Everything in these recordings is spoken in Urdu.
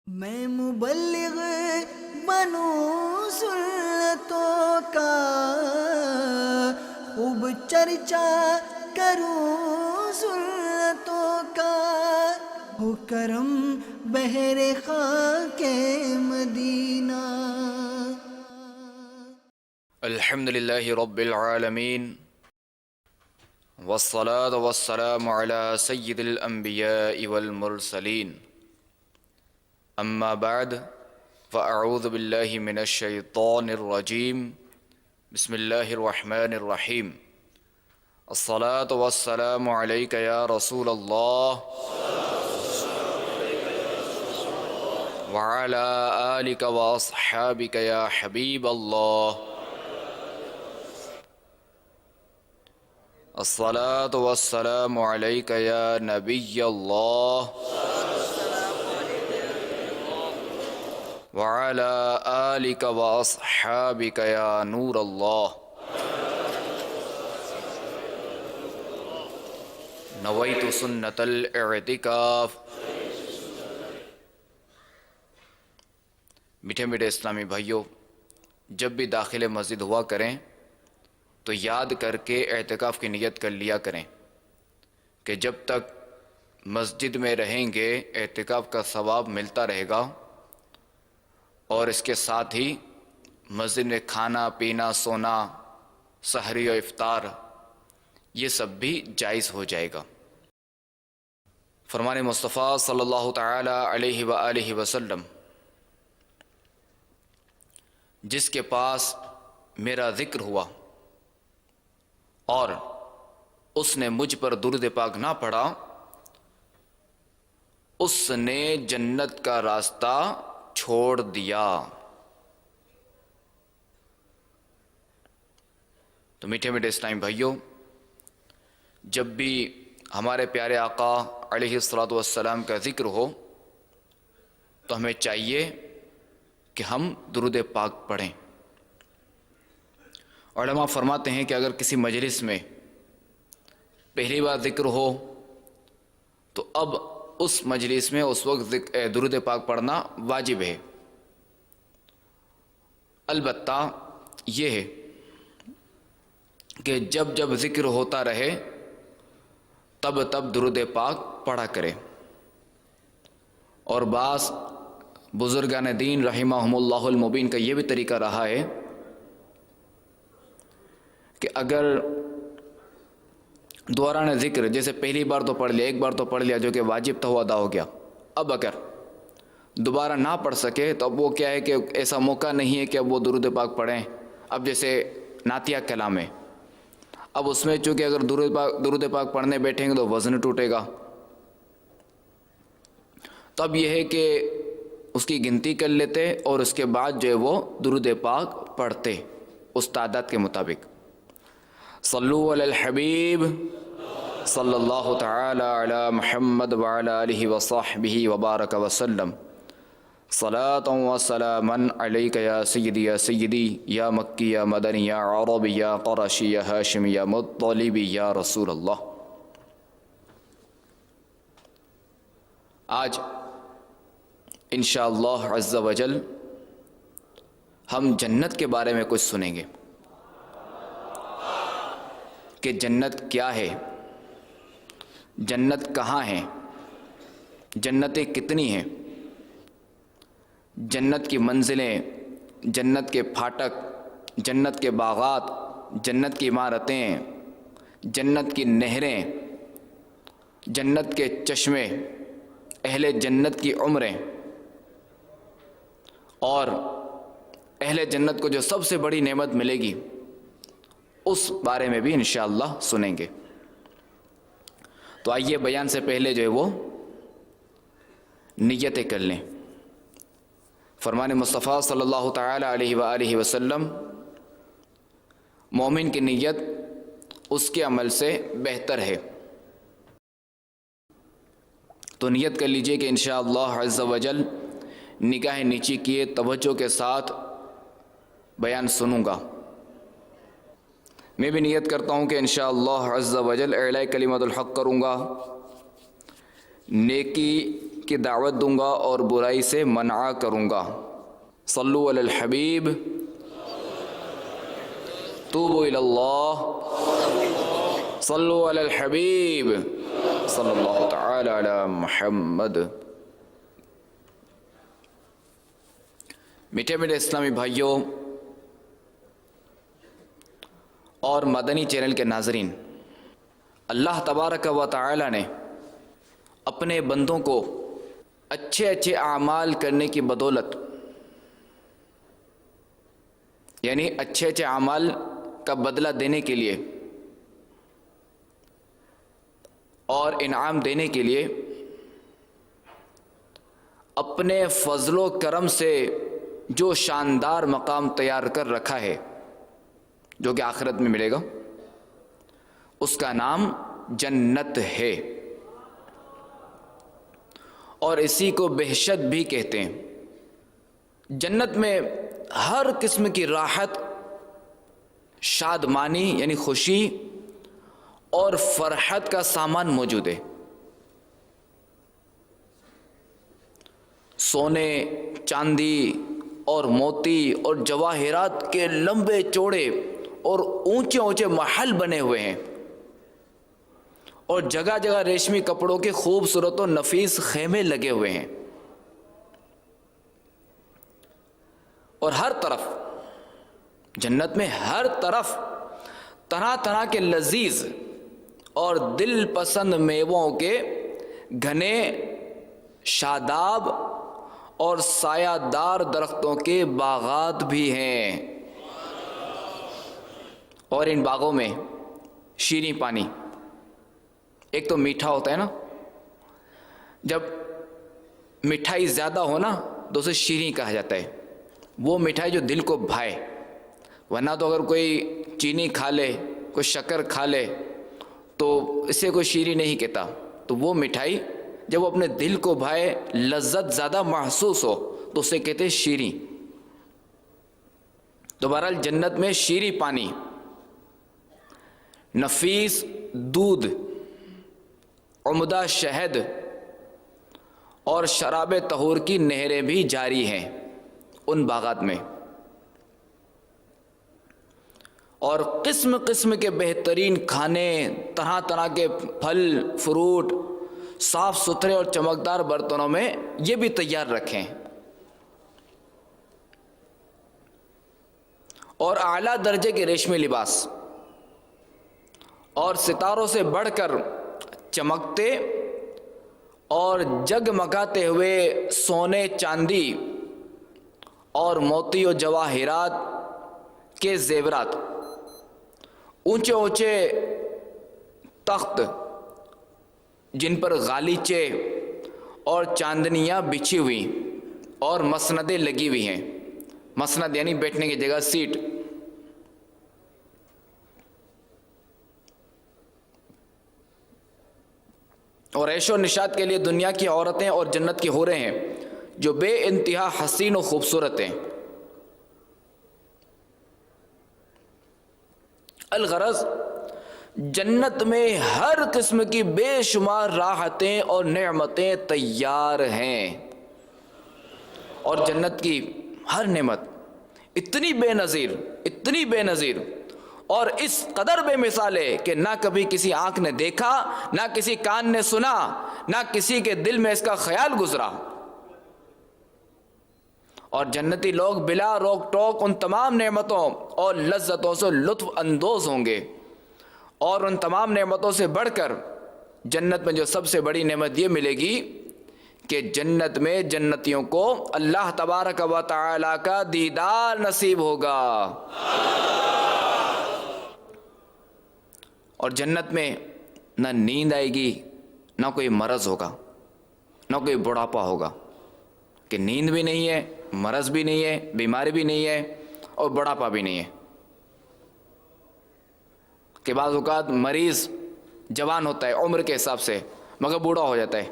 میں مبلغ بنوں سنتوں کا، خوب چرچا کروں سنتوں کا، ہو کرم بہر خاک مدینہ۔ الحمد للہ رب العالمین، والصلاة والسلام على سید الانبیاء والمرسلین، اما بعد فاعوذ باللہ من الشیطان الرجیم، بسم اللہ الرحمن الرحیم۔ الصلاة والسلام علیک یا رسول اللہ وعلی آلک واصحابک یا حبیب اللہ۔ الصلاة والسلام علیک یا نبی اللہ وعلى آلک واصحابک یا نور اللہ۔ نویت سنت الاعتکاف۔ میٹھے میٹھے اسلامی بھائیوں، جب بھی داخل مسجد ہوا کریں تو یاد کر کے اعتکاف کی نیت کر لیا کریں کہ جب تک مسجد میں رہیں گے اعتکاف کا ثواب ملتا رہے گا، اور اس کے ساتھ ہی مسجد میں کھانا پینا سونا سحری و افطار یہ سب بھی جائز ہو جائے گا۔ فرمان مصطفیٰ صلی اللہ تعالی علیہ وآلہ وسلم، جس کے پاس میرا ذکر ہوا اور اس نے مجھ پر درود پاک نہ پڑھا، اس نے جنت کا راستہ چھوڑ دیا۔ تو میٹھے میٹھے اسلامی بھائیوں، جب بھی ہمارے پیارے آقا علیہ الصلاۃ والسلام کا ذکر ہو تو ہمیں چاہیے کہ ہم درود پاک پڑھیں۔ علماء فرماتے ہیں کہ اگر کسی مجلس میں پہلی بار ذکر ہو تو اب اس مجلس میں اس وقت درود پاک پڑھنا واجب ہے۔ البتہ یہ ہے کہ جب جب ذکر ہوتا رہے تب تب درود پاک پڑھا کرے۔ اور بعض بزرگان دین رحمہم اللہ المبین کا یہ بھی طریقہ رہا ہے کہ اگر دوران ذکر جیسے پہلی بار تو پڑھ لیا، ایک بار تو پڑھ لیا جو کہ واجب تھا وہ ادا ہو گیا، اب اگر دوبارہ نہ پڑھ سکے تو اب وہ کیا ہے کہ ایسا موقع نہیں ہے کہ اب وہ درود پاک پڑھیں۔ اب جیسے نعتیہ کلام ہے، اب اس میں چونکہ اگر درود پاک پڑھنے بیٹھیں گے تو وزن ٹوٹے گا، تو اب یہ ہے کہ اس کی گنتی کر لیتے اور اس کے بعد جو ہے وہ درود پاک پڑھتے اس تعداد کے مطابق۔ صلو علی الحبیب صلی اللہ تعالی علی محمد وعلی آلہ وصحبہ وبارک وسلم، صلاۃ و سلاما علیک یا سیدی یا مکی یا مدنی یا عربی یا قرشی یا ہاشمی یا مطلبی یا رسول اللہ۔ آج انشاءاللہ عز و جل ہم جنت کے بارے میں کچھ سنیں گے کہ جنت کیا ہے، جنت کہاں ہے، جنتیں کتنی ہیں، جنت کی منزلیں، جنت کے پھاٹک، جنت کے باغات، جنت کی عمارتیں، جنت کی نہریں، جنت کے چشمے، اہل جنت کی عمریں، اور اہل جنت کو جو سب سے بڑی نعمت ملے گی اس بارے میں بھی انشاءاللہ سنیں گے۔ تو آئیے بیان سے پہلے جو ہے وہ نیتیں کر لیں۔ فرمان مصطفیٰ صلی اللہ تعالی علیہ وآلہ وسلم، مومن کی نیت اس کے عمل سے بہتر ہے۔ تو نیت کر لیجئے کہ انشاءاللہ عز و جل نگاہ نیچی کیے توجہ کے ساتھ بیان سنوں گا۔ میں بھی نیت کرتا ہوں کہ انشاءاللہ عز و جل اعلاء کلمت الحق کروں گا، نیکی کی دعوت دوں گا اور برائی سے منع کروں گا۔ صلو علی الحبیب، توبوا الی اللہ، صلو علی الحبیب صلی اللہ تعالی علی محمد۔ میٹھے میٹھے اسلامی بھائیوں اور مدنی چینل کے ناظرین، اللہ تبارک و تعالی نے اپنے بندوں کو اچھے اچھے اعمال کرنے کی بدولت، یعنی اچھے اچھے اعمال کا بدلہ دینے کے لیے اور انعام دینے کے لیے اپنے فضل و کرم سے جو شاندار مقام تیار کر رکھا ہے، جو کہ آخرت میں ملے گا، اس کا نام جنت ہے، اور اسی کو بہشت بھی کہتے ہیں۔ جنت میں ہر قسم کی راحت، شادمانی یعنی خوشی اور فرحت کا سامان موجود ہے۔ سونے، چاندی اور موتی اور جواہرات کے لمبے چوڑے اور اونچے اونچے محل بنے ہوئے ہیں، اور جگہ جگہ ریشمی کپڑوں کے خوبصورت و نفیس خیمے لگے ہوئے ہیں، اور ہر طرف جنت میں ہر طرف طرح طرح کے لذیذ اور دل پسند میووں کے گھنے، شاداب اور سایہ دار درختوں کے باغات بھی ہیں، اور ان باغوں میں شیریں پانی، ایک تو میٹھا ہوتا ہے نا، جب مٹھائی زیادہ ہو نا تو اسے شیریں کہا جاتا ہے، وہ مٹھائی جو دل کو بھائے، ورنہ تو اگر کوئی چینی کھا لے، کوئی شکر کھا لے تو اسے کوئی شیریں نہیں کہتا، تو وہ مٹھائی جب وہ اپنے دل کو بھائے، لذت زیادہ محسوس ہو تو اسے کہتے ہیں شیریں۔ تو بہرحال جنت میں شیریں پانی، نفیس دودھ، عمدہ شہد اور شراب طہور کی نہریں بھی جاری ہیں ان باغات میں، اور قسم قسم کے بہترین کھانے، طرح طرح کے پھل فروٹ صاف ستھرے اور چمکدار برتنوں میں یہ بھی تیار رکھیں، اور اعلیٰ درجے کے ریشمی لباس، اور ستاروں سے بڑھ کر چمکتے اور جگمگاتے ہوئے سونے، چاندی اور موتی و جواہرات کے زیورات، اونچے اونچے تخت جن پر غالیچے اور چاندنیاں بچھی ہوئی اور مسندیں لگی ہوئی ہیں، مسند یعنی بیٹھنے کی جگہ، سیٹ، اور عیش و نشاط کے لیے دنیا کی عورتیں اور جنت کی حوریں ہیں جو بے انتہا حسین و خوبصورت ہیں۔ الغرض جنت میں ہر قسم کی بے شمار راحتیں اور نعمتیں تیار ہیں، اور جنت کی ہر نعمت اتنی بے نظیر، اتنی بے نظیر اور اس قدر بے مثال ہے کہ نہ کبھی کسی آنکھ نے دیکھا، نہ کسی کان نے سنا، نہ کسی کے دل میں اس کا خیال گزرا۔ اور جنتی لوگ بلا روک ٹوک ان تمام نعمتوں اور لذتوں سے لطف اندوز ہوں گے، اور ان تمام نعمتوں سے بڑھ کر جنت میں جو سب سے بڑی نعمت یہ ملے گی کہ جنت میں جنتیوں کو اللہ تبارک و تعالی کا دیدار نصیب ہوگا، اور جنت میں نہ نیند آئے گی، نہ کوئی مرض ہوگا، نہ کوئی بڑھاپا ہوگا، کہ نیند بھی نہیں ہے، مرض بھی نہیں ہے، بیماری بھی نہیں ہے، اور بڑھاپا بھی نہیں ہے، کہ بعض اوقات مریض جوان ہوتا ہے عمر کے حساب سے مگر بوڑھا ہو جاتا ہے،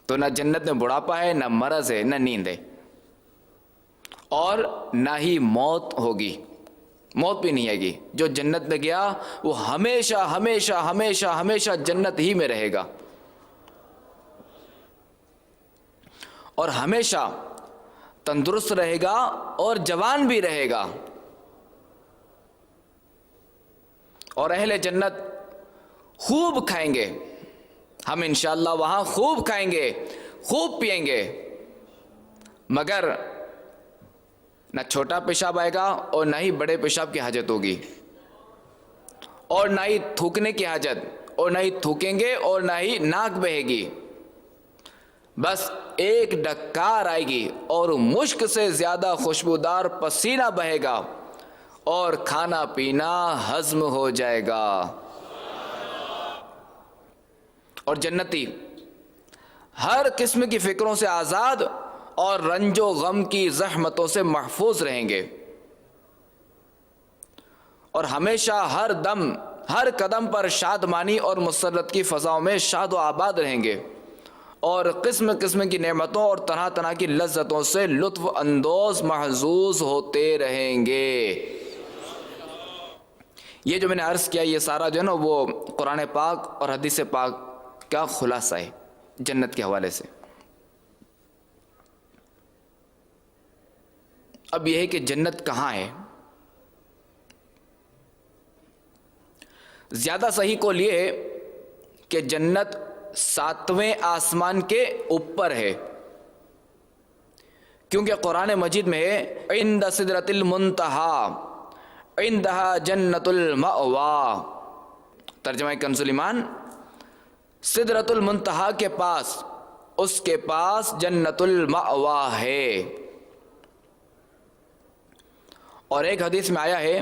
تو نہ جنت میں بڑھاپا ہے، نہ مرض ہے، نہ نیند ہے، اور نہ ہی موت ہوگی، موت بھی نہیں آئے گی۔ جو جنت میں گیا وہ ہمیشہ ہمیشہ ہمیشہ ہمیشہ جنت ہی میں رہے گا۔ اور ہمیشہ تندرست رہے گا اور جوان بھی رہے گا. اور اہل جنت خوب کھائیں گے. ہم انشاءاللہ وہاں خوب کھائیں گے, خوب پئیں گے, مگر نہ چھوٹا پیشاب آئے گا اور نہ ہی بڑے پیشاب کی حاجت ہوگی, اور نہ ہی تھوکنے کی حاجت, اور نہ ہی تھوکیں گے اور نہ ہی ناک بہے گی. بس ایک ڈکار آئے گی اور مشک سے زیادہ خوشبودار پسینہ بہے گا اور کھانا پینا ہضم ہو جائے گا. اور جنتی ہر قسم کی فکروں سے آزاد اور رنج و غم کی زحمتوں سے محفوظ رہیں گے, اور ہمیشہ ہر دم ہر قدم پر شادمانی اور مسرت کی فضاؤں میں شاد و آباد رہیں گے, اور قسم قسم کی نعمتوں اور طرح طرح کی لذتوں سے لطف اندوز محظوظ ہوتے رہیں گے. یہ جو میں نے عرض کیا یہ سارا جو ہے نا وہ قرآن پاک اور حدیث پاک کا خلاصہ ہے جنت کے حوالے سے. اب یہ ہے کہ جنت کہاں ہے؟ زیادہ صحیح قول یہ ہے کہ جنت 7ویں آسمان کے اوپر ہے, کیونکہ قرآن مجید میں ہے عند سدرۃ المنتہی عندہا جنت المأوی. ترجمہ کنز الایمان, سدرۃ المنتہی کے پاس, اس کے پاس جنت المأوی ہے. اور ایک حدیث میں آیا ہے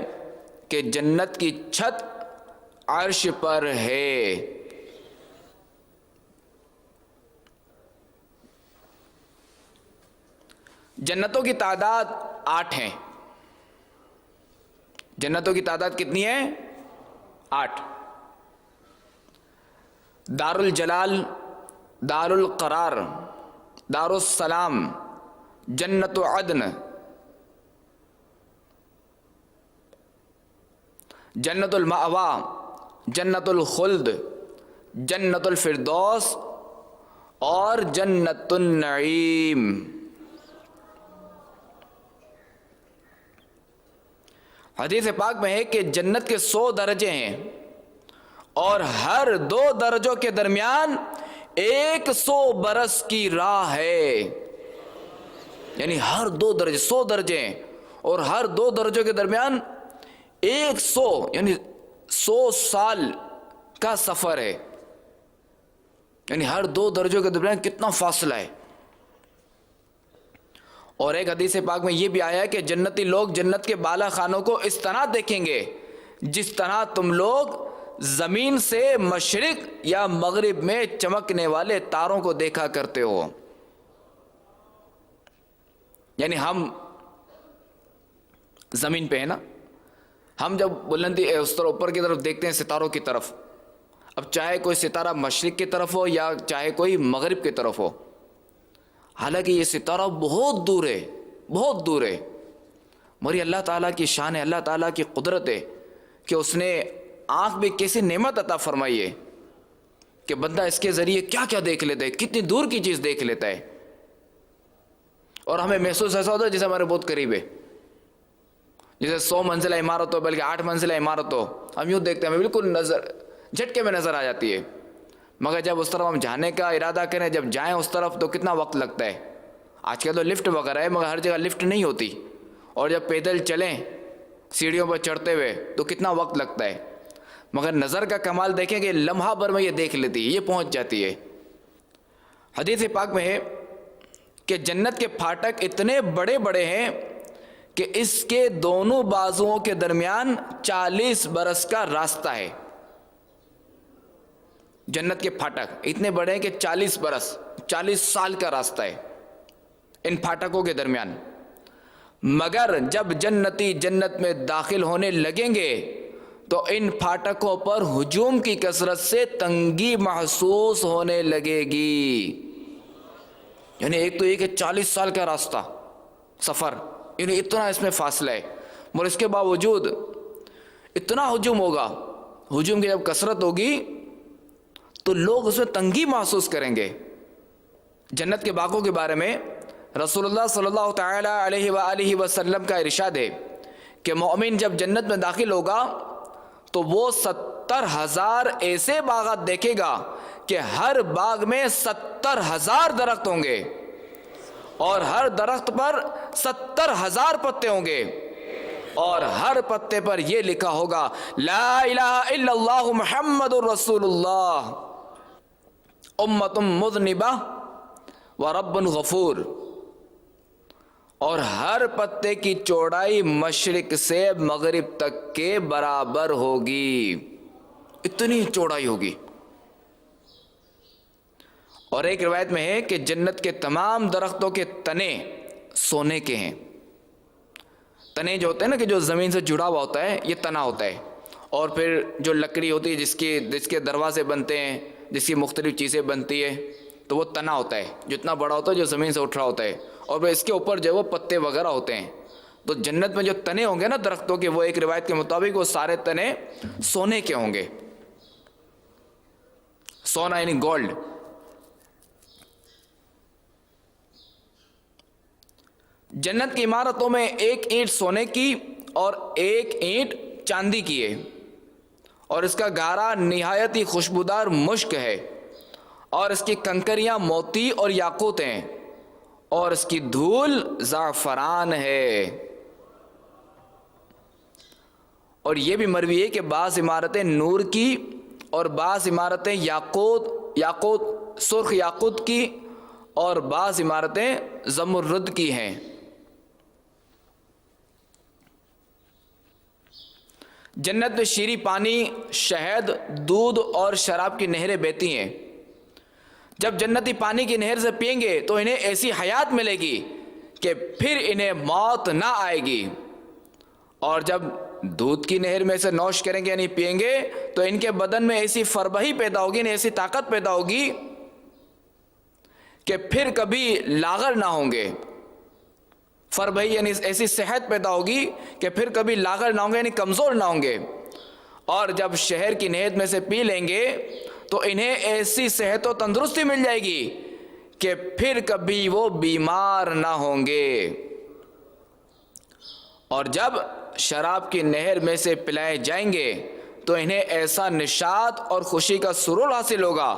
کہ جنت کی چھت عرش پر ہے. جنتوں کی تعداد 8 ہیں. جنتوں کی تعداد کتنی ہے؟ 8. دار الجلال, دار القرار, دار السلام, جنت عدن, جنت المأوی, جنت الخلد, جنت الفردوس اور جنت النعیم. حدیث پاک میں ہے کہ جنت کے 100 درجے ہیں, اور ہر 2 درجوں کے درمیان 100 برس کی راہ ہے. یعنی ہر 2 درجے 100 درجے ہیں, اور ہر 2 درجوں کے درمیان 100 یعنی 100 سال کا سفر ہے. یعنی ہر 2 درجوں کے درمیان کتنا فاصلہ ہے. اور ایک حدیث پاک میں یہ بھی آیا ہے کہ جنتی لوگ جنت کے بالا خانوں کو اس طرح دیکھیں گے جس طرح تم لوگ زمین سے مشرق یا مغرب میں چمکنے والے تاروں کو دیکھا کرتے ہو. یعنی ہم زمین پہ ہیں نا, ہم جب بلندی اس طرح اوپر کی طرف دیکھتے ہیں ستاروں کی طرف, اب چاہے کوئی ستارہ مشرق کی طرف ہو یا چاہے کوئی مغرب کی طرف ہو, حالانکہ یہ ستارہ بہت دور ہے, بہت دور ہے, مگر اللہ تعالیٰ کی شان ہے, اللہ تعالیٰ کی قدرت ہے کہ اس نے آنکھ بھی کیسی نعمت عطا فرمائی ہے کہ بندہ اس کے ذریعے کیا کیا دیکھ لیتا ہے, کتنی دور کی چیز دیکھ لیتا ہے. اور ہمیں محسوس ایسا ہوتا ہے جیسے ہمارے بہت قریب ہے, جیسے 100 منزلہ عمارت ہو, بلکہ 8 منزلہ عمارت ہو, ہم یوں دیکھتے ہیں ہمیں بالکل نظر جھٹکے میں نظر آ جاتی ہے. مگر جب اس طرف ہم جانے کا ارادہ کریں, جب جائیں اس طرف تو کتنا وقت لگتا ہے. آج کل تو لفٹ وغیرہ ہے مگر ہر جگہ لفٹ نہیں ہوتی, اور جب پیدل چلیں سیڑھیوں پر چڑھتے ہوئے تو کتنا وقت لگتا ہے. مگر نظر کا کمال دیکھیں کہ لمحہ بھر میں یہ دیکھ لیتی ہے, یہ پہنچ جاتی ہے. حدیث پاک میں ہے کہ جنت کے پھاٹک اتنے بڑے بڑے ہیں کہ اس کے دونوں بازوؤں کے درمیان 40 برس کا راستہ ہے. جنت کے پھاٹک اتنے بڑے ہیں کہ 40 برس 40 سال کا راستہ ہے ان پھاٹکوں کے درمیان. مگر جب جنتی جنت میں داخل ہونے لگیں گے تو ان پھاٹکوں پر ہجوم کی کثرت سے تنگی محسوس ہونے لگے گی. یعنی ایک تو یہ کہ 40 سال کا راستہ سفر, یعنی اتنا اس میں فاصلہ ہے, مگر اس کے باوجود اتنا ہجوم ہوگا, ہجوم کی جب کثرت ہوگی تو لوگ اس میں تنگی محسوس کریں گے. جنت کے باغوں کے بارے میں رسول اللہ صلی اللہ تعالی علیہ وآلہ وسلم کا ارشاد ہے کہ مومن جب جنت میں داخل ہوگا تو وہ 70,000 ایسے باغات دیکھے گا کہ ہر باغ میں 70,000 درخت ہوں گے اور ہر درخت پر 70,000 پتے ہوں گے اور ہر پتے پر یہ لکھا ہوگا لا الہ الا اللہ محمد الرسول اللہ امت مذنبہ ورب غفور، اور ہر پتے کی چوڑائی مشرق سے مغرب تک کے برابر ہوگی، اتنی چوڑائی ہوگی۔ اور ایک روایت میں ہے کہ جنت کے تمام درختوں کے تنے سونے کے ہیں۔ تنے جو ہوتے ہیں نا کہ جو زمین سے جڑا ہوا ہوتا ہے، یہ تنا ہوتا ہے، اور پھر جو لکڑی ہوتی ہے جس کے دروازے بنتے ہیں، جس کی مختلف چیزیں بنتی ہے، تو وہ تنا ہوتا ہے جو اتنا بڑا ہوتا ہے جو زمین سے اٹھ رہا ہوتا ہے، اور پھر اس کے اوپر جو وہ پتے وغیرہ ہوتے ہیں۔ تو جنت میں جو تنے ہوں گے نا درختوں کے، وہ ایک روایت کے مطابق وہ سارے تنے سونے کے ہوں گے، سونا یعنی گولڈ۔ جنت کی عمارتوں میں ایک اینٹ سونے کی اور ایک اینٹ چاندی کی ہے، اور اس کا گارا نہایت ہی خوشبودار مشک ہے، اور اس کی کنکریاں موتی اور یاقوت ہیں، اور اس کی دھول زعفران ہے۔ اور یہ بھی مروی ہے کہ بعض عمارتیں نور کی اور بعض عمارتیں یاقوت سرخ یاقوت کی اور بعض عمارتیں زمرد کی ہیں۔ جنت میں شیریں پانی، شہد، دودھ اور شراب کی نہریں بہتی ہیں۔ جب جنتی پانی کی نہر سے پئیں گے تو انہیں ایسی حیات ملے گی کہ پھر انہیں موت نہ آئے گی، اور جب دودھ کی نہر میں سے نوش کریں گے یعنی پئیں گے تو ان کے بدن میں ایسی فربہی پیدا ہوگی، انہیں ایسی طاقت پیدا ہوگی کہ پھر کبھی لاغر نہ ہوں گے۔ فربہی یعنی ایسی صحت پیدا ہوگی کہ پھر کبھی لاغر نہ ہوں گے، یعنی کمزور نہ ہوں گے۔ اور جب شہر کی نہر میں سے پی لیں گے تو انہیں ایسی صحت و تندرستی مل جائے گی کہ پھر کبھی وہ بیمار نہ ہوں گے۔ اور جب شراب کی نہر میں سے پلائے جائیں گے تو انہیں ایسا نشاط اور خوشی کا سرور حاصل ہوگا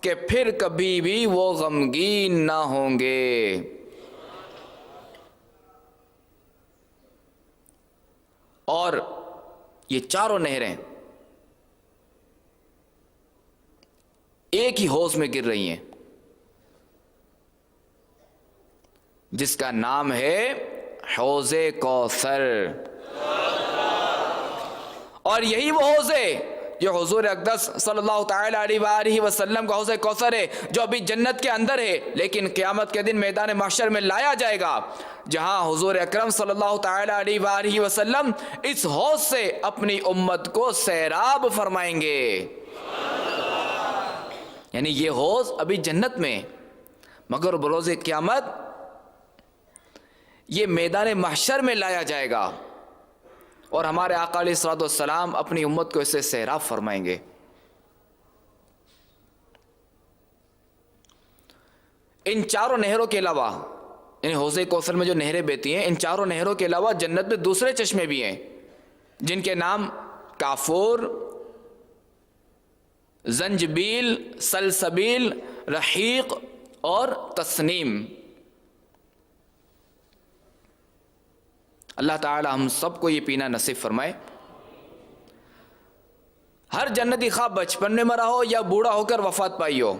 کہ پھر کبھی بھی وہ غمگین نہ ہوں گے۔ اور یہ چاروں نہریں ایک ہی حوض میں گر رہی ہیں جس کا نام ہے حوض کوثر۔ اور یہی وہ حوض ہے جو حضور اقدس صلی اللہ تعالی علیہ وآلہ وسلم کا حوض کوثر ہے، جو ابھی جنت کے اندر ہے لیکن قیامت کے دن میدان محشر میں لایا جائے گا، جہاں حضور اکرم صلی اللہ تعالی علیہ وآلہ وسلم اس حوض سے اپنی امت کو سیراب فرمائیں گے۔ یعنی یہ حوض ابھی جنت میں، مگر بروز قیامت یہ میدان محشر میں لایا جائے گا، اور ہمارے آقا علیہ الصلوۃ والسلام اپنی امت کو اسے سیراب فرمائیں گے۔ ان چاروں نہروں کے علاوہ، یعنی حوض کوثر میں جو نہریں بہتی ہیں، ان چاروں نہروں کے علاوہ جنت میں دوسرے چشمے بھی ہیں جن کے نام کافور، زنجبیل، سلسبیل، رحیق اور تسنیم۔ اللہ تعالی ہم سب کو یہ پینا نصیب فرمائے۔ ہر جنتی خواہ بچپن میں مرا ہو یا بوڑھا ہو کر وفات پائی ہو،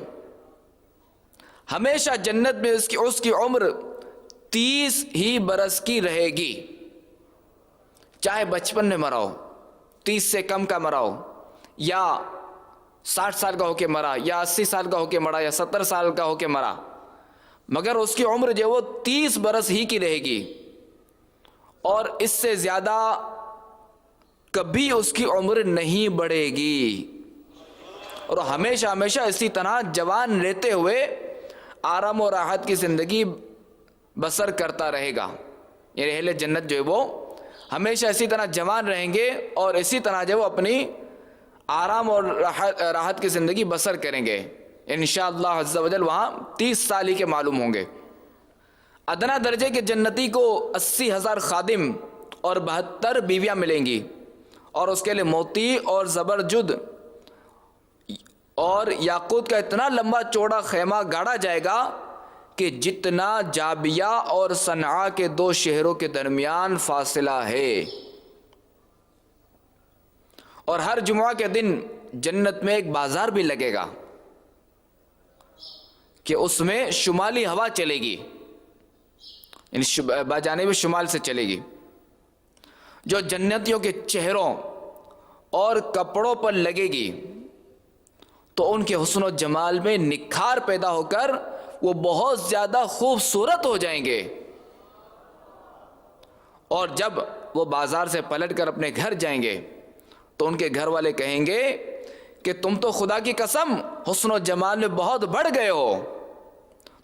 ہمیشہ جنت میں اس کی عمر 30 ہی برس کی رہے گی، چاہے بچپن میں مرا ہو، 30 سے کم کا مرا ہو، یا 60 سال کا ہو کے مرا، یا 80 سال کا ہو کے مرا، یا 70 سال کا ہو کے مرا، مگر اس کی عمر جو وہ 30 برس ہی کی رہے گی، اور اس سے زیادہ کبھی اس کی عمر نہیں بڑھے گی، اور ہمیشہ ہمیشہ اسی طرح جوان رہتے ہوئے آرام و راحت کی زندگی بسر کرتا رہے گا۔ یعنی اہل جنت جو ہے وہ ہمیشہ اسی طرح جوان رہیں گے اور اسی طرح جو وہ اپنی آرام اور راحت کی زندگی بسر کریں گے۔ انشاءاللہ عز و جل وہاں 30 سال ہی کے معلوم ہوں گے۔ ادنا درجے کے جنتی کو 80,000 خادم اور 72 بیویاں ملیں گی، اور اس کے لیے موتی اور زبرجد اور یاقوت کا اتنا لمبا چوڑا خیمہ گاڑا جائے گا کہ جتنا جابیہ اور صنعاء کے 2 شہروں کے درمیان فاصلہ ہے۔ اور ہر جمعہ کے دن جنت میں ایک بازار بھی لگے گا کہ اس میں شمالی ہوا چلے گی، یعنی بجانب شمال سے چلے گی، جو جنتیوں کے چہروں اور کپڑوں پر لگے گی تو ان کے حسن و جمال میں نکھار پیدا ہو کر وہ بہت زیادہ خوبصورت ہو جائیں گے۔ اور جب وہ بازار سے پلٹ کر اپنے گھر جائیں گے تو ان کے گھر والے کہیں گے کہ تم تو خدا کی قسم حسن و جمال میں بہت بڑھ گئے ہو۔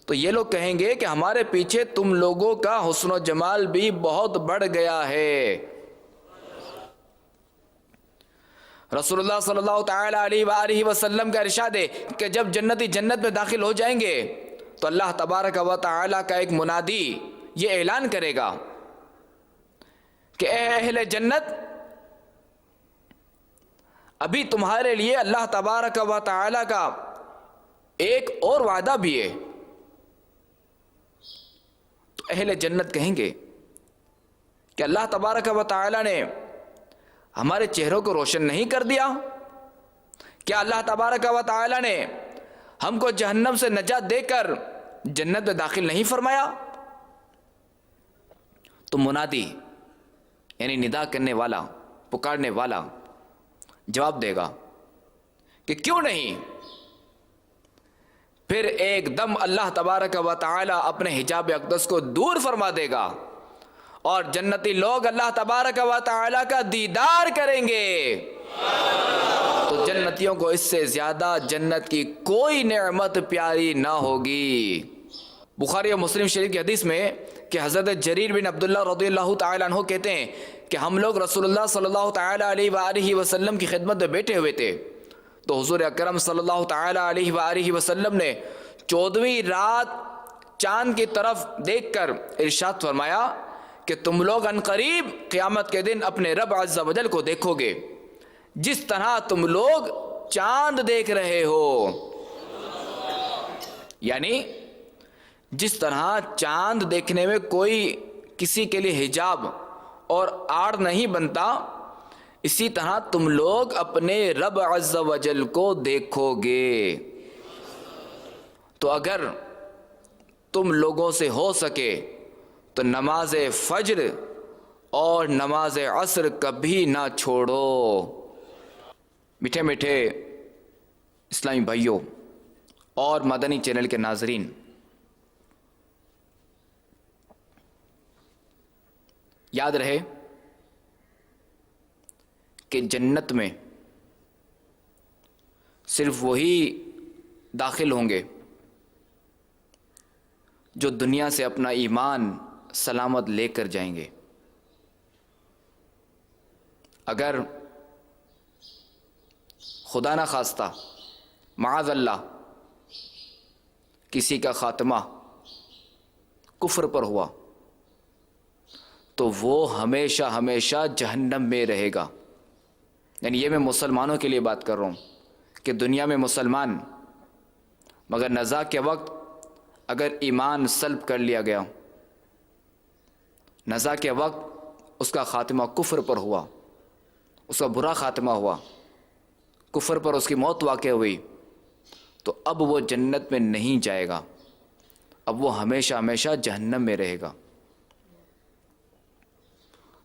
تو یہ لوگ کہیں گے کہ ہمارے پیچھے تم لوگوں کا حسن و جمال بھی بہت بڑھ گیا ہے۔ رسول اللہ صلی اللہ تعالی علیہ وآلہ وسلم کا ارشاد ہے کہ جب جنتی جنت میں داخل ہو جائیں گے تو اللہ تبارک و تعالی کا ایک منادی یہ اعلان کرے گا کہ اے اہل جنت، ابھی تمہارے لیے اللہ تبارک و تعالی کا ایک اور وعدہ بھی ہے۔ تو اہل جنت کہیں گے کہ اللہ تبارک و تعالی نے ہمارے چہروں کو روشن نہیں کر دیا؟ کیا اللہ تبارک و تعالی نے ہم کو جہنم سے نجات دے کر جنت میں داخل نہیں فرمایا؟ تو منادی یعنی ندا کرنے والا، پکارنے والا جواب دے گا کہ کیوں نہیں؟ پھر ایک دم اللہ تبارک و تعالی اپنے حجاب اقدس کو دور فرما دے گا اور جنتی لوگ اللہ تبارک و تعالی کا دیدار کریں گے۔ تو جنتیوں کو اس سے زیادہ جنت کی کوئی نعمت پیاری نہ ہوگی۔ بخاری و مسلم شریف کی حدیث میں کہ حضرت جریر بن عبداللہ رضی اللہ تعالی عنہ کہتے ہیں کہ ہم لوگ رسول اللہ صلی اللہ تعالی علیہ وآلہ وسلم کی خدمت میں بیٹھے ہوئے تھے، تو حضور اکرم صلی اللہ تعالی علیہ وآلہ وسلم نے 14ویں رات چاند کی طرف دیکھ کر ارشاد فرمایا کہ تم لوگ عنقریب قیامت کے دن اپنے رب عز و جل کو دیکھو گے جس طرح تم لوگ چاند دیکھ رہے ہو۔ یعنی جس طرح چاند دیکھنے میں کوئی کسی کے لیے حجاب اور آڑ نہیں بنتا، اسی طرح تم لوگ اپنے رب عز و جل کو دیکھو گے۔ تو اگر تم لوگوں سے ہو سکے تو نماز فجر اور نماز عصر کبھی نہ چھوڑو۔ میٹھے میٹھے اسلامی بھائیوں اور مدنی چینل کے ناظرین، یاد رہے کہ جنت میں صرف وہی داخل ہوں گے جو دنیا سے اپنا ایمان سلامت لے کر جائیں گے۔ اگر خدا نہ خواستہ معاذ اللہ کسی کا خاتمہ کفر پر ہوا تو وہ ہمیشہ ہمیشہ جہنم میں رہے گا۔ یعنی یہ میں مسلمانوں کے لیے بات کر رہا ہوں کہ دنیا میں مسلمان مگر نزا کے وقت اگر ایمان سلب کر لیا گیا، نزا کے وقت اس کا خاتمہ کفر پر ہوا، اس کا برا خاتمہ ہوا، کفر پر اس کی موت واقع ہوئی، تو اب وہ جنت میں نہیں جائے گا، اب وہ ہمیشہ ہمیشہ جہنم میں رہے گا۔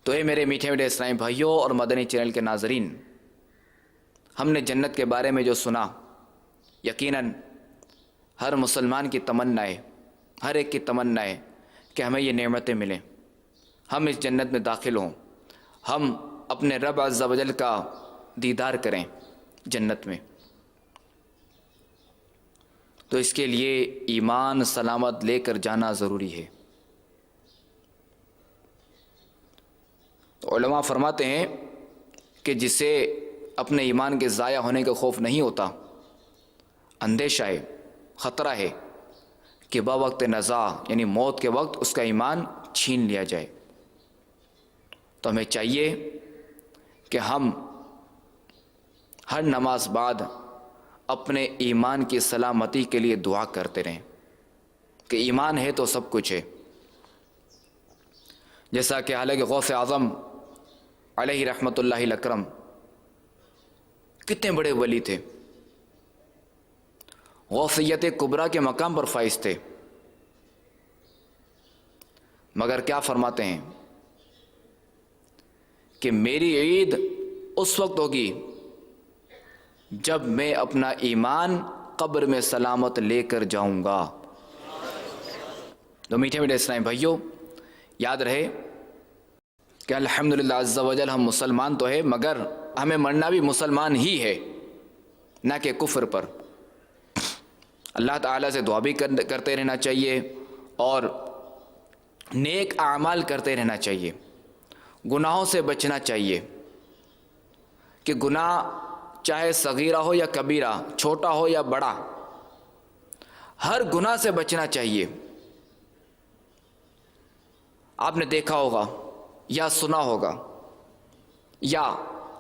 تو اے میرے میٹھے میٹھے اسلامی بھائیوں اور مدنی چینل کے ناظرین، ہم نے جنت کے بارے میں جو سنا، یقیناً ہر مسلمان کی تمنا ہے، ہر ایک کی تمنا ہے کہ ہمیں یہ نعمتیں ملیں، ہم اس جنت میں داخل ہوں، ہم اپنے رب عز و جل کا دیدار کریں جنت میں۔ تو اس کے لیے ایمان سلامت لے کر جانا ضروری ہے۔ تو علماء فرماتے ہیں کہ جسے اپنے ایمان کے ضائع ہونے کا خوف نہیں ہوتا، اندیشہ ہے، خطرہ ہے کہ بوقت نزا یعنی موت کے وقت اس کا ایمان چھین لیا جائے۔ تو ہمیں چاہیے کہ ہم ہر نماز بعد اپنے ایمان کی سلامتی کے لیے دعا کرتے رہیں کہ ایمان ہے تو سب کچھ ہے۔ جیسا کہ حالانکہ غوث اعظم علیہ رحمۃ اللہ الاکرم کتنے بڑے ولی تھے، غوثیت کبریٰ کے مقام پر فائز تھے، مگر کیا فرماتے ہیں کہ میری عید اس وقت ہوگی جب میں اپنا ایمان قبر میں سلامت لے کر جاؤں گا۔ تو میٹھے میٹھے اسلام بھائیوں، یاد رہے کہ الحمدللہ عز و جل ہم مسلمان تو ہیں، مگر ہمیں مرنا بھی مسلمان ہی ہے، نہ کہ کفر پر۔ اللہ تعالیٰ سے دعا بھی کرتے رہنا چاہیے اور نیک اعمال کرتے رہنا چاہیے، گناہوں سے بچنا چاہیے کہ گناہ چاہے صغیرہ ہو یا کبیرہ، چھوٹا ہو یا بڑا، ہر گناہ سے بچنا چاہیے۔ آپ نے دیکھا ہوگا یا سنا ہوگا، یا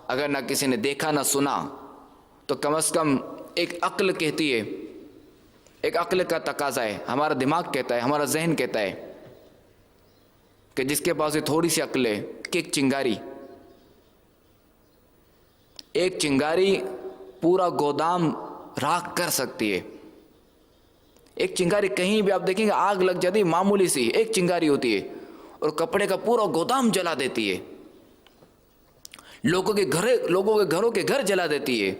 اگر نہ کسی نے دیکھا نہ سنا تو کم از کم ایک عقل کہتی ہے، ایک عقل کا تقاضا ہے، ہمارا دماغ کہتا ہے، ہمارا ذہن کہتا ہے کہ جس کے پاس تھوڑی سی عقل ہے کہ ایک چنگاری پورا گودام راکھ کر سکتی ہے۔ ایک چنگاری کہیں بھی آپ دیکھیں گے آگ لگ جاتی، معمولی سی ایک چنگاری ہوتی ہے اور کپڑے کا پورا گودام جلا دیتی ہے، لوگوں کے گھروں کے گھر جلا دیتی ہے۔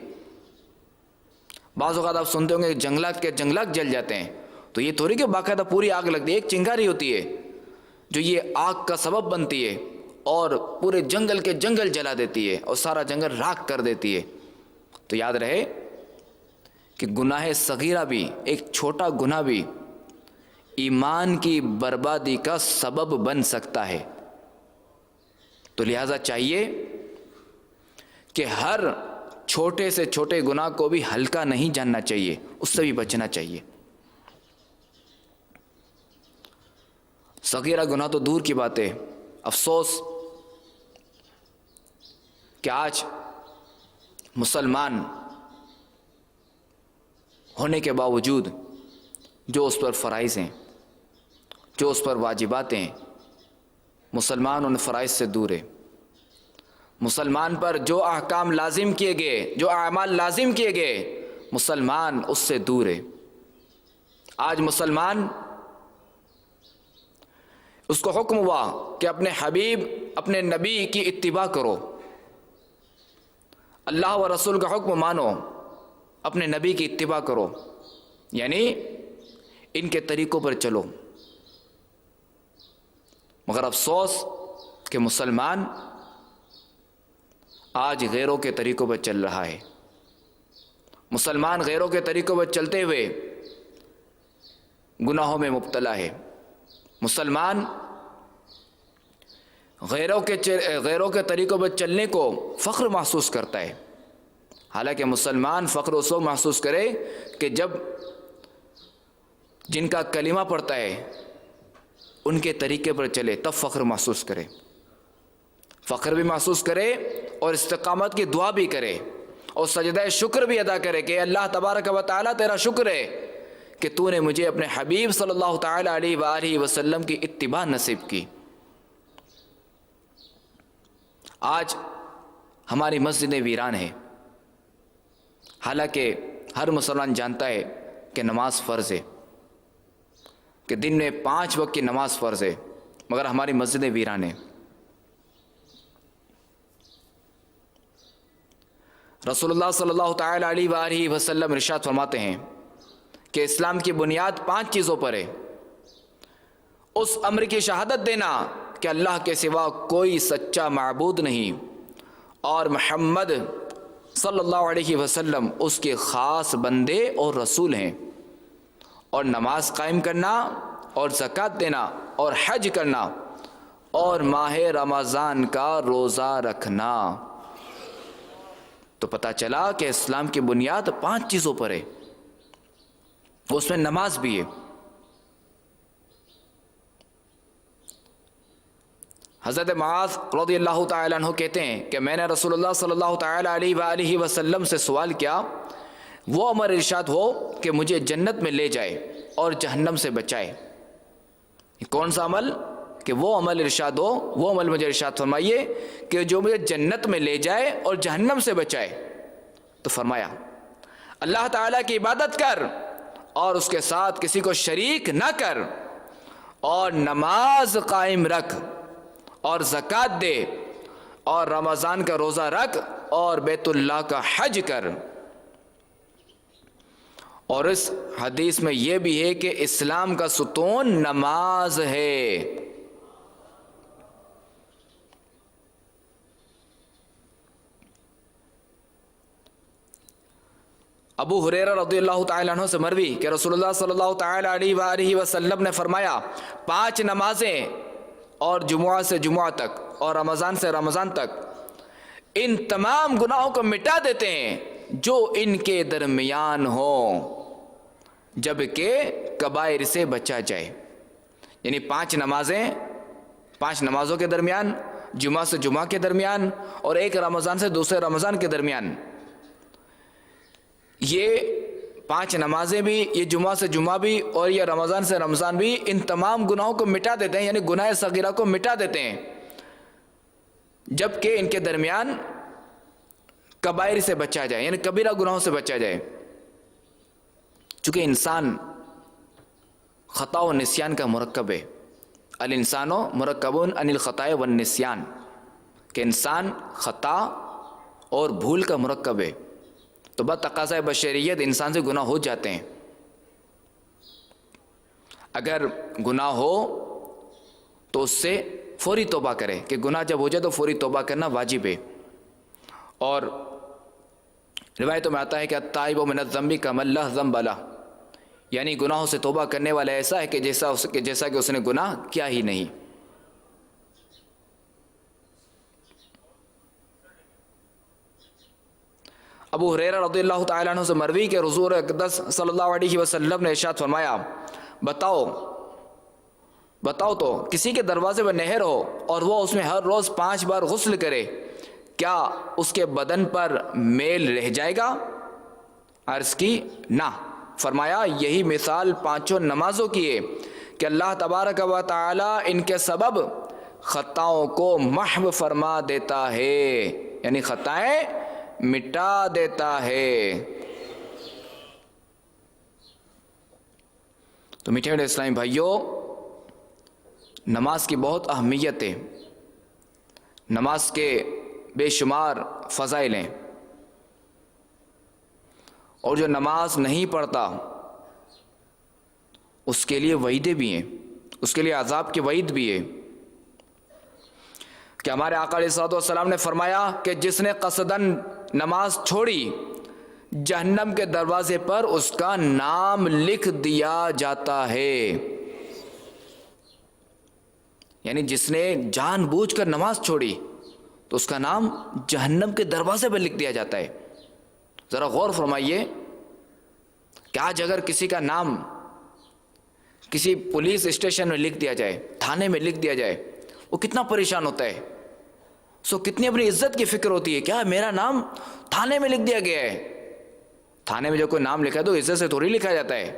بعض اوقات آپ سنتے ہوں گے جنگلات جل جاتے ہیں، تو یہ تھوڑی کہ باقاعدہ پوری آگ لگتی ہے، ایک چنگاری ہوتی ہے جو یہ آگ کا سبب بنتی ہے اور پورے جنگل کے جنگل جلا دیتی ہے اور سارا جنگل راکھ کر دیتی ہے۔ تو یاد رہے کہ گناہ صغیرہ بھی، ایک چھوٹا گناہ بھی ایمان کی بربادی کا سبب بن سکتا ہے۔ تو لہذا چاہیے کہ ہر چھوٹے سے چھوٹے گناہ کو بھی ہلکا نہیں جاننا چاہیے، اس سے بھی بچنا چاہیے۔ صغیرہ گناہ تو دور کی بات ہے، افسوس کہ آج مسلمان ہونے کے باوجود جو اس پر فرائض ہیں، جو اس پر واجبات ہیں، مسلمان ان فرائض سے دور ہے۔ مسلمان پر جو احکام لازم کیے گئے، جو اعمال لازم کیے گئے، مسلمان اس سے دور ہے۔ آج مسلمان اس کو حکم ہوا کہ اپنے حبیب، اپنے نبی کی اتباع کرو، اللہ و رسول کا حکم مانو، اپنے نبی کی اتباع کرو، یعنی ان کے طریقوں پر چلو۔ مگر افسوس کہ مسلمان آج غیروں کے طریقوں پر چل رہا ہے۔ مسلمان غیروں کے طریقوں پر چلتے ہوئے گناہوں میں مبتلا ہے۔ مسلمان غیروں کے طریقوں پر چلنے کو فخر محسوس کرتا ہے، حالانکہ مسلمان فخر اس وقت محسوس کرے کہ جب جن کا کلمہ پڑھتا ہے ان کے طریقے پر چلے، تب فخر محسوس کرے، فخر بھی محسوس کرے اور استقامت کی دعا بھی کرے اور سجدہ شکر بھی ادا کرے کہ اللہ تبارک و تعالیٰ تیرا شکر ہے کہ تو نے مجھے اپنے حبیب صلی اللہ تعالیٰ علیہ وآلہ وسلم کی اتباع نصیب کی۔ آج ہماری مسجدیں ویران ہیں، حالانکہ ہر مسلمان جانتا ہے کہ نماز فرض ہے، کہ دن میں 5 وقت کی نماز فرض ہے، مگر ہماری مسجدیں ویران ہیں۔ رسول اللہ صلی اللہ تعالیٰ علیہ وآلہ وسلم ارشاد فرماتے ہیں کہ اسلام کی بنیاد 5 چیزوں پر ہے۔ اس امر کی شہادت دینا کہ اللہ کے سوا کوئی سچا معبود نہیں اور محمد صلی اللہ علیہ وسلم اس کے خاص بندے اور رسول ہیں، اور نماز قائم کرنا اور زکوٰۃ دینا اور حج کرنا اور ماہ رمضان کا روزہ رکھنا۔ تو پتہ چلا کہ اسلام کی بنیاد 5 چیزوں پر ہے۔ اس میں نماز بھی ہے. حضرت معاذ رضی اللہ تعالیٰ عنہ کہتے ہیں کہ میں نے رسول اللہ صلی اللہ تعالیٰ علیہ وآلہ وسلم سے سوال کیا وہ عمل ارشاد ہو کہ مجھے جنت میں لے جائے اور جہنم سے بچائے. کون سا عمل؟ کہ وہ عمل ارشاد ہو، وہ عمل مجھے ارشاد فرمائیے کہ جو مجھے جنت میں لے جائے اور جہنم سے بچائے. تو فرمایا اللہ تعالیٰ کی عبادت کر اور اس کے ساتھ کسی کو شریک نہ کر، اور نماز قائم رکھ، اور زکوٰۃ دے، اور رمضان کا روزہ رکھ، اور بیت اللہ کا حج کر. اور اس حدیث میں یہ بھی ہے کہ اسلام کا ستون نماز ہے. ابو ہریرہ رضی اللہ تعالیٰ عنہ سے مروی کہ رسول اللہ صلی اللہ تعالیٰ علیہ وآلہ وسلم نے فرمایا 5 نمازیں، اور جمعہ سے جمعہ تک اور رمضان سے رمضان تک ان تمام گناہوں کو مٹا دیتے ہیں جو ان کے درمیان ہوں، جبکہ کبائر سے بچا جائے. یعنی 5 نمازیں، 5 نمازوں کے درمیان، جمعہ سے جمعہ کے درمیان، اور ایک رمضان سے دوسرے رمضان کے درمیان. یہ 5 نمازیں بھی، یہ جمعہ سے جمعہ بھی، اور یہ رمضان سے رمضان بھی ان تمام گناہوں کو مٹا دیتے ہیں، یعنی گناہ صغیرہ کو مٹا دیتے ہیں، جبکہ ان کے درمیان کبائر سے بچا جائے، یعنی کبیرہ گناہوں سے بچا جائے. چونکہ انسان خطا و نسیان کا مرکب ہے، الانسان مرکب عن الخطاء والنسیان، کہ انسان خطا اور بھول کا مرکب ہے. تو بات تقاضۂ بشریت انسان سے گناہ ہو جاتے ہیں. اگر گناہ ہو تو اس سے فوری توبہ کرے، کہ گناہ جب ہو جائے تو فوری توبہ کرنا واجب ہے. اور روایتوں میں آتا ہے کہ التائب من الذنب کمن لا ذنب لہ، یعنی گناہوں سے توبہ کرنے والا ایسا ہے کہ جیسا کہ اس نے گناہ کیا ہی نہیں. ابو ہریرہ رضی اللہ تعالیٰ عنہ سے مروی کہ حضور اقدس صلی اللہ علیہ وسلم نے ارشاد فرمایا بتاؤ تو کسی کے دروازے پر نہر ہو اور وہ اس میں ہر روز 5 بار غسل کرے، کیا اس کے بدن پر میل رہ جائے گا؟ عرض کی نہ. فرمایا یہی مثال 5 نمازوں کی ہے کہ اللہ تبارک و تعالی ان کے سبب خطاؤں کو محو فرما دیتا ہے، یعنی خطائیں مٹا دیتا ہے. تو میٹھے میٹھے اسلامی بھائیوں، نماز کی بہت اہمیت ہے، نماز کے بے شمار فضائل ہیں، اور جو نماز نہیں پڑھتا اس کے لیے وعیدیں بھی ہیں، اس کے لیے عذاب کی وعید بھی ہے. کہ ہمارے آقا علیہ الصلوۃ والسلام نے فرمایا کہ جس نے قصداً نماز چھوڑی جہنم کے دروازے پر اس کا نام لکھ دیا جاتا ہے. یعنی جس نے جان بوجھ کر نماز چھوڑی تو اس کا نام جہنم کے دروازے پر لکھ دیا جاتا ہے. ذرا غور فرمائیے کہ آج اگر کسی کا نام کسی پولیس اسٹیشن میں لکھ دیا جائے، تھانے میں لکھ دیا جائے، وہ کتنا پریشان ہوتا ہے، سو کتنی اپنی عزت کی فکر ہوتی ہے. کیا میرا نام تھانے میں لکھ دیا گیا ہے؟ تھانے میں جو کوئی نام لکھا ہے تو عزت سے تھوڑی لکھا جاتا ہے،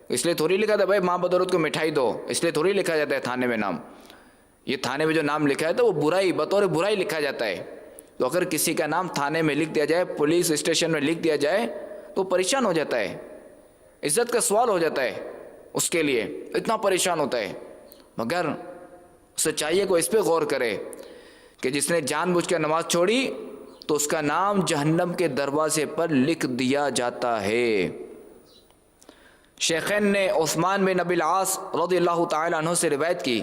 اس لیے تھوڑی لکھا تھا بھائی ماں بدولت کو مٹھائی دو، اس لیے تھوڑی لکھا جاتا ہے تھانے میں نام. یہ تھانے میں جو نام لکھا ہے تو وہ برائی، بطور برائی لکھا جاتا ہے. تو اگر کسی کا نام تھانے میں لکھ دیا جائے، پولیس اسٹیشن میں لکھ دیا جائے تو پریشان ہو جاتا ہے، عزت کا سوال ہو جاتا ہے اس کے لیے، اتنا پریشان ہوتا ہے. مگر اسے چاہیے کہ اس پہ غور کرے کہ جس نے جان بوجھ کر نماز چھوڑی تو اس کا نام جہنم کے دروازے پر لکھ دیا جاتا ہے. شیخین نے عثمان بن ابی العاص رضی اللہ تعالی عنہ سے روایت کی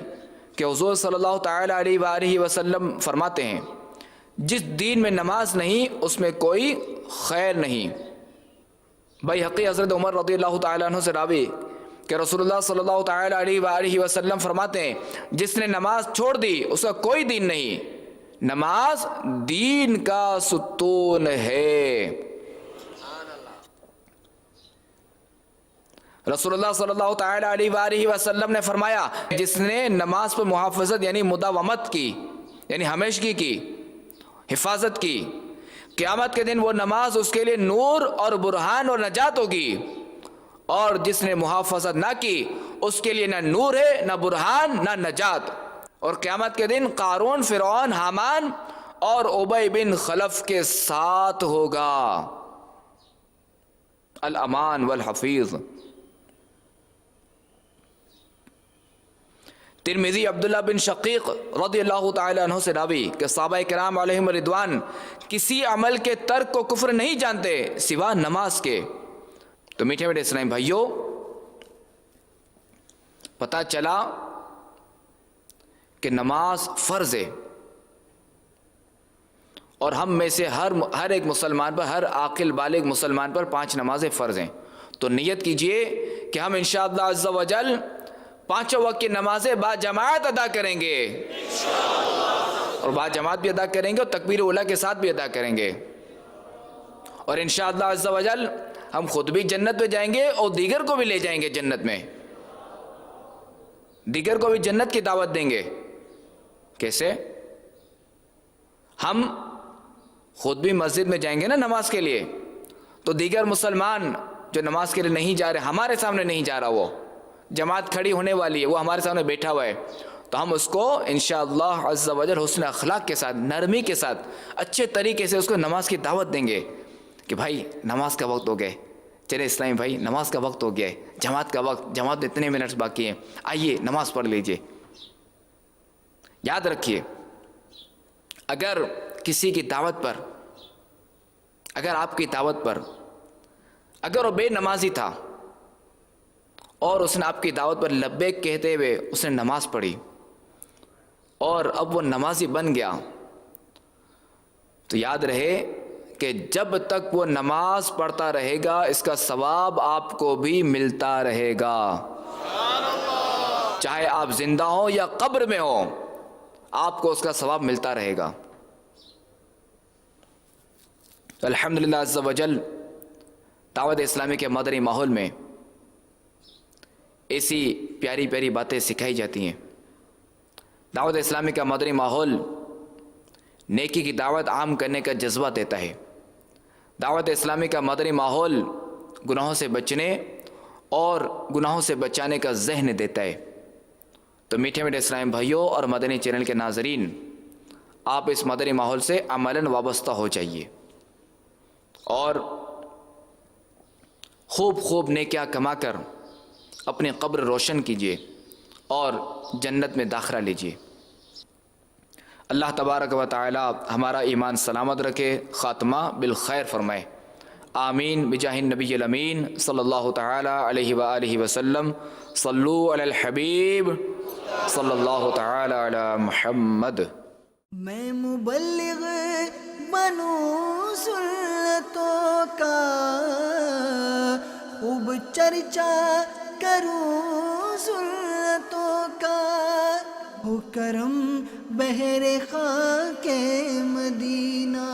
کہ حضور صلی اللہ تعالی علیہ وآلہ وسلم فرماتے ہیں جس دین میں نماز نہیں اس میں کوئی خیر نہیں. بیہقی حضرت عمر رضی اللہ تعالی عنہ سے راوی کہ رسول اللہ صلی اللہ تعالی علیہ وآلہ وسلم فرماتے ہیں جس نے نماز چھوڑ دی اس کا کوئی دین نہیں. نماز دین کا ستون ہے. رسول اللہ صلی اللہ تعالی علیہ وآلہ وسلم نے فرمایا جس نے نماز پر محافظت یعنی مداومت کی یعنی ہمیشگی کی حفاظت کی قیامت کے دن وہ نماز اس کے لیے نور اور برہان اور نجات ہوگی اور جس نے محافظت نہ کی اس کے لیے نہ نور ہے نہ برہان نہ نجات اور قیامت کے دن قارون فرعون حامان اور ابی بن خلف کے ساتھ ہوگا الامان والحفیظ ترمذی عبداللہ بن شقیق رضی اللہ تعالی عنہ سے راوی کہ صحابہ کرام علیہم رضوان کسی عمل کے ترک کو کفر نہیں جانتے سوا نماز کے. تو میٹھے میٹھے اسلامی بھائیوں پتہ چلا کہ نماز فرض ہے اور ہم میں سے ہر ایک مسلمان پر ہر عاقل بالغ مسلمان پر 5 نمازیں فرض ہیں. تو نیت کیجئے کہ ہم انشاءاللہ عز و جل 5 وقت کی نمازیں با جماعت ادا کریں گے اور با جماعت بھی ادا کریں گے اور تکبیر اولیٰ کے ساتھ بھی ادا کریں گے اور انشاءاللہ عز و جل ہم خود بھی جنت میں جائیں گے اور دیگر کو بھی لے جائیں گے جنت میں, دیگر کو بھی جنت کی دعوت دیں گے. کیسے؟ ہم خود بھی مسجد میں جائیں گے نا نماز کے لیے, تو دیگر مسلمان جو نماز کے لیے نہیں جا رہے, ہمارے سامنے نہیں جا رہا, وہ جماعت کھڑی ہونے والی ہے, وہ ہمارے سامنے بیٹھا ہوا ہے, تو ہم اس کو انشاءاللہ عز و جل حسن اخلاق کے ساتھ, نرمی کے ساتھ, اچھے طریقے سے اس کو نماز کی دعوت دیں گے کہ بھائی نماز کا وقت ہو گیا, چلے اسلامی بھائی نماز کا وقت ہو گیا ہے, جماعت کا وقت, جماعت میں اتنے منٹس باقی ہیں, آئیے نماز پڑھ لیجئے. یاد رکھیے اگر کسی کی دعوت پر, اگر آپ کی دعوت پر اگر وہ بے نمازی تھا اور اس نے آپ کی دعوت پر لبیک کہتے ہوئے اس نے نماز پڑھی اور اب وہ نمازی بن گیا, تو یاد رہے کہ جب تک وہ نماز پڑھتا رہے گا اس کا ثواب آپ کو بھی ملتا رہے گا, چاہے آپ زندہ ہوں یا قبر میں ہوں, آپ کو اس کا ثواب ملتا رہے گا. الحمدللہ عز و جل دعوت اسلامی کے مدنی ماحول میں ایسی پیاری پیاری باتیں سکھائی جاتی ہیں. دعوت اسلامی کا مدنی ماحول نیکی کی دعوت عام کرنے کا جذبہ دیتا ہے. دعوت اسلامی کا مدنی ماحول گناہوں سے بچنے اور گناہوں سے بچانے کا ذہن دیتا ہے. تو میٹھے میٹھے اسلامی بھائیوں اور مدنی چینل کے ناظرین, آپ اس مدنی ماحول سے عملاً وابستہ ہو جائیے اور خوب خوب نیکیاں کما کر اپنی قبر روشن کیجیے اور جنت میں داخلہ لیجیے. اللہ تبارک و تعالی ہمارا ایمان سلامت رکھے, خاتمہ بالخیر فرمائے, آمین بجاہ النبی الامین صلی اللہ تعالی علیہ وآلہ وسلم. صلو علی الحبیب صلی اللہ تعالی علی محمد. میں مبلغ بنوں سنتوں کا, خوب چرچا کروں سنتوں کا, ہو کرم بہر خاک مدینہ.